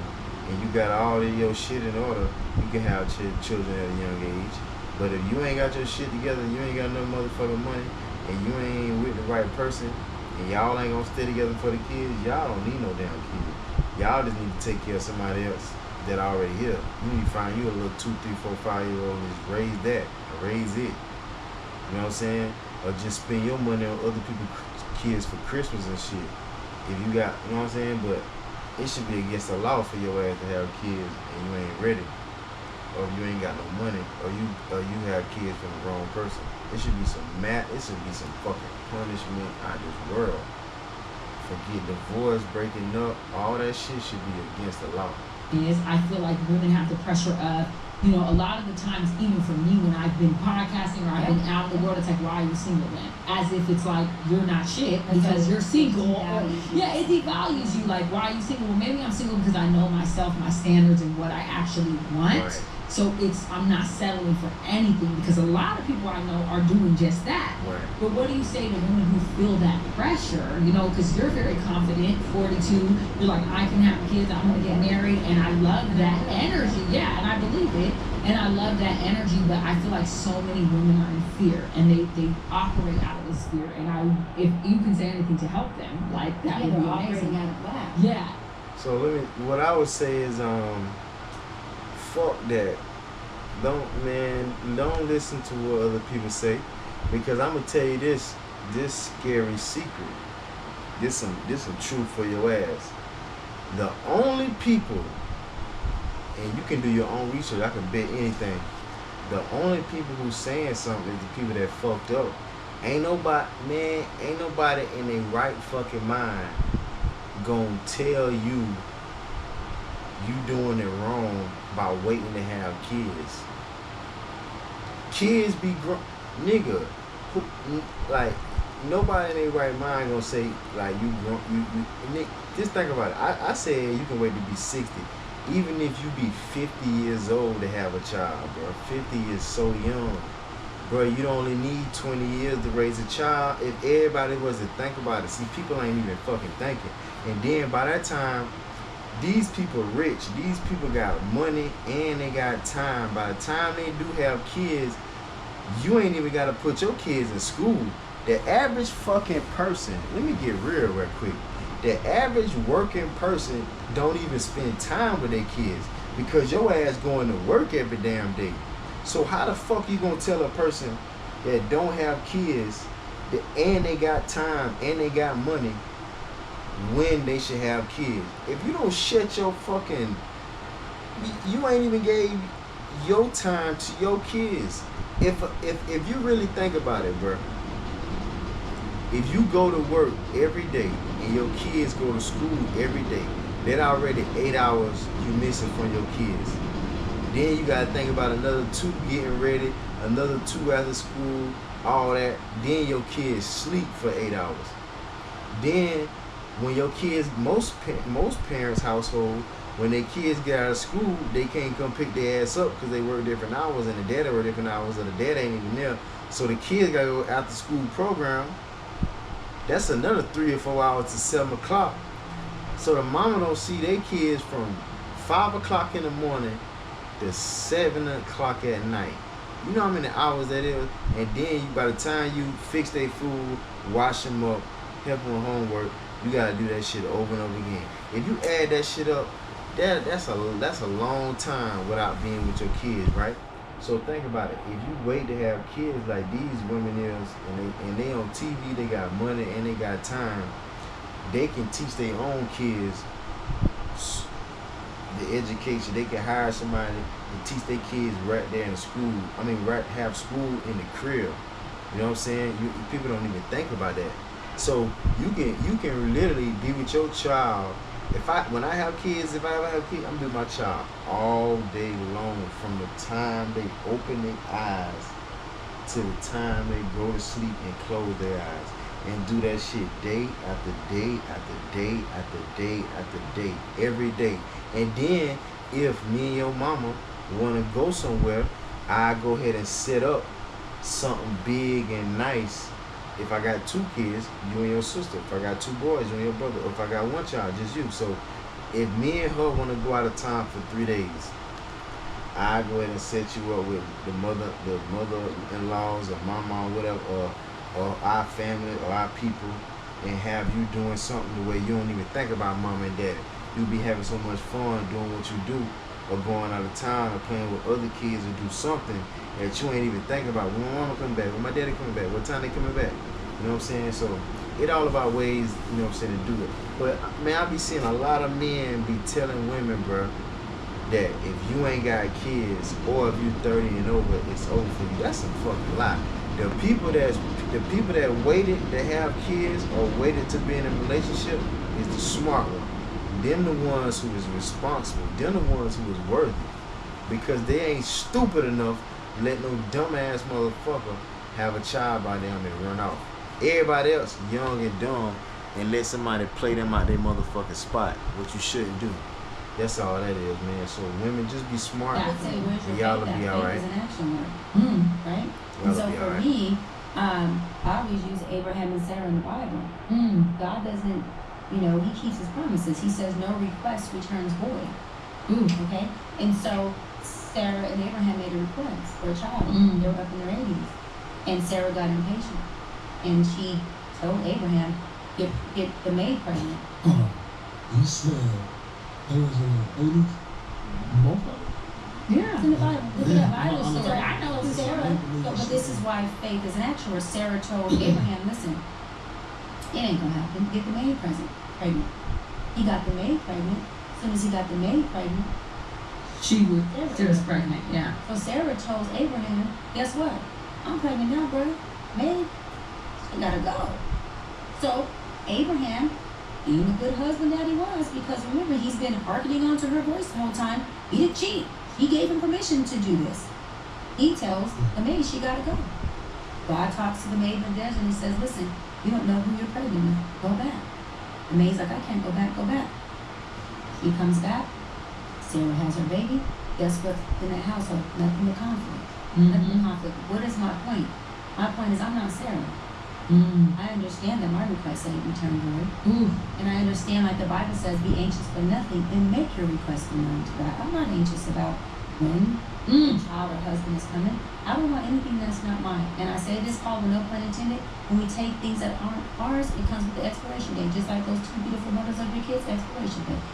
and you got all of your shit in order, you can have children at a young age. But if you ain't got your shit together, you ain't got no motherfucking money, and you ain't with the right person, and y'all ain't gonna stay together for the kids, y'all don't need no damn kid. Y'all just need to take care of somebody else that already here. You need to find you a little 2, 3, 4, 5-year-old and just raise that, or raise it. You know what I'm saying? Or just spend your money on other people's kids for Christmas and shit. If you got, you know what I'm saying? But it should be against the law for your ass to have kids and you ain't ready. or you ain't got no money, or you have kids from the wrong person. It should be some fucking punishment out of this world. Forget divorce, breaking up, all that shit should be against the law. Is I feel like women have the pressure of, you know, a lot of the times, even for me, when I've been podcasting or I've been out in the world, it's like, why are you single then? As if it's like you're not shit because you're single. Yeah, it devalues you. Like, why are you single? Well, maybe I'm single because I know myself, my standards, and what I actually want. Right. So I'm not settling for anything, because a lot of people I know are doing just that. Right. But what do you say to women who feel that pressure? You know, because you're very confident, 42. You're like, I can have kids. I'm gonna get married, and I love that energy. Yeah, and I believe it, and I love that energy. But I feel like so many women are in fear, and they operate out of this fear. And if you can say anything to help them, like that would be amazing. Out of whack. Yeah. So what I would say is, fuck that. Don't listen to what other people say, because I'm gonna tell you this scary secret. This some truth for your ass. The only people, and you can do your own research, I can bet anything. The only people who saying something is the people that fucked up. Ain't nobody in their right fucking mind gonna tell you doing it wrong by waiting to have kids. Kids be nigga. Like, nobody in their right mind gonna say like you. Just think about it. I said you can wait to be 60, even if you be 50 years old to have a child, bro. 50 is so young, bro. You only need 20 years to raise a child. If everybody was to think about it, see, people ain't even fucking thinking. And then by that time, these people rich. These people got money and they got time. By the time they do have kids, you ain't even got to put your kids in school. The average fucking person, let me get real quick. The average working person don't even spend time with their kids because your ass going to work every damn day. So how the fuck you gonna tell a person that don't have kids and they got time and they got money when they should have kids? If you don't shut your fucking, you ain't even gave your time to your kids. If you really think about it, bro, if you go to work every day and your kids go to school every day, that already 8 hours you missing from your kids. Then you gotta think about another 2 getting ready, another 2 after school, all that. Then your kids sleep for 8 hours. Then when your kids, most parents' household, when their kids get out of school, they can't come pick their ass up because they work different hours and the dad work different hours and the dad ain't even there. So the kids gotta go after school program. That's another 3 or 4 hours to 7 o'clock. So the mama don't see their kids from 5 o'clock in the morning to 7 o'clock at night. You know how many hours that is? And then by the time you fix their food, wash them up, help them with homework, you gotta do that shit over and over again. If you add that shit up, that's a long time without being with your kids, right? So think about it. If you wait to have kids like these women is, and they on TV, they got money and they got time, they can teach their own kids the education. They can hire somebody to teach their kids right there in school. Have school in the crib. You know what I'm saying? People don't even think about that. So you can literally be with your child. When I have kids, if I ever have kids, I'm with my child all day long, from the time they open their eyes to the time they go to sleep and close their eyes, and do that shit day after day after day after day after day, every day. And then if me and your mama want to go somewhere, I go ahead and set up something big and nice. If I got 2 kids, you and your sister. If I got 2 boys, you and your brother. Or if I got 1 child, just you. So if me and her want to go out of town for 3 days, I go ahead and set you up with the mother-in-laws or mama or whatever, or our family or our people, and have you doing something the way you don't even think about mom and daddy. You be having so much fun doing what you do, or going out of town or playing with other kids, or do something that you ain't even thinking about. When my mama coming back, when my daddy coming back, what time they coming back? You know what I'm saying? So it all about ways, you know what I'm saying, to do it. But man, I be seeing a lot of men be telling women, bro, that if you ain't got kids or if you 30 and over, it's over for you. That's a fucking lie. The people that waited to have kids or waited to be in a relationship is the smart one. Them the ones who is responsible. Them the ones who is worthy. Because they ain't stupid enough to let no dumbass motherfucker have a child by them and run off. Everybody else young and dumb and let somebody play them out their motherfucking spot, which you shouldn't do. That's all that is, man. So women, just be smart. I would say, where's your and y'all will faith? be That all faith right. is an action word, right? Y'all And so will be for all right. me, I always use Abraham and Sarah in the Bible. God doesn't, he keeps his promises. He says no request returns void. Okay? And so Sarah and Abraham made a request for a child. They were up in their 80s. And Sarah got impatient. And she told Abraham, get the maid pregnant. You said they was in the 80s? Both of them? Yeah. It's in the Bible. Look at that Bible I story. I know it's Sarah, but this is why faith is an action word. Sarah told Abraham, listen, it ain't gonna happen. Get the maid pregnant. He got the maid pregnant. As soon as he got the maid pregnant, She was pregnant, yeah. so Sarah told Abraham, guess what? I'm pregnant now, bro. Maid, I gotta go. So Abraham, being a good husband that he was, because remember, he's been hearkening onto her voice the whole time. He didn't cheat. He gave him permission to do this. He tells the maid she gotta go. God talks to the maid in the desert and he says, listen, you don't know who you're pregnant with. Go back. The maid's like, I can't go back, go back. He comes back. Sarah has her baby. Guess what's in that household? Nothing but conflict. Nothing but conflict. What is my point? My point is I'm not Sarah. I understand that my request ain't returned void. And I understand, like the Bible says, be anxious for nothing and make your request known to God. I'm not anxious about when a child or husband is coming. I don't want anything that's not mine. And I say this, Paul, with no pun intended, when we take things that aren't ours, it comes with the expiration date. Just like those two beautiful mothers of your kids, expiration date.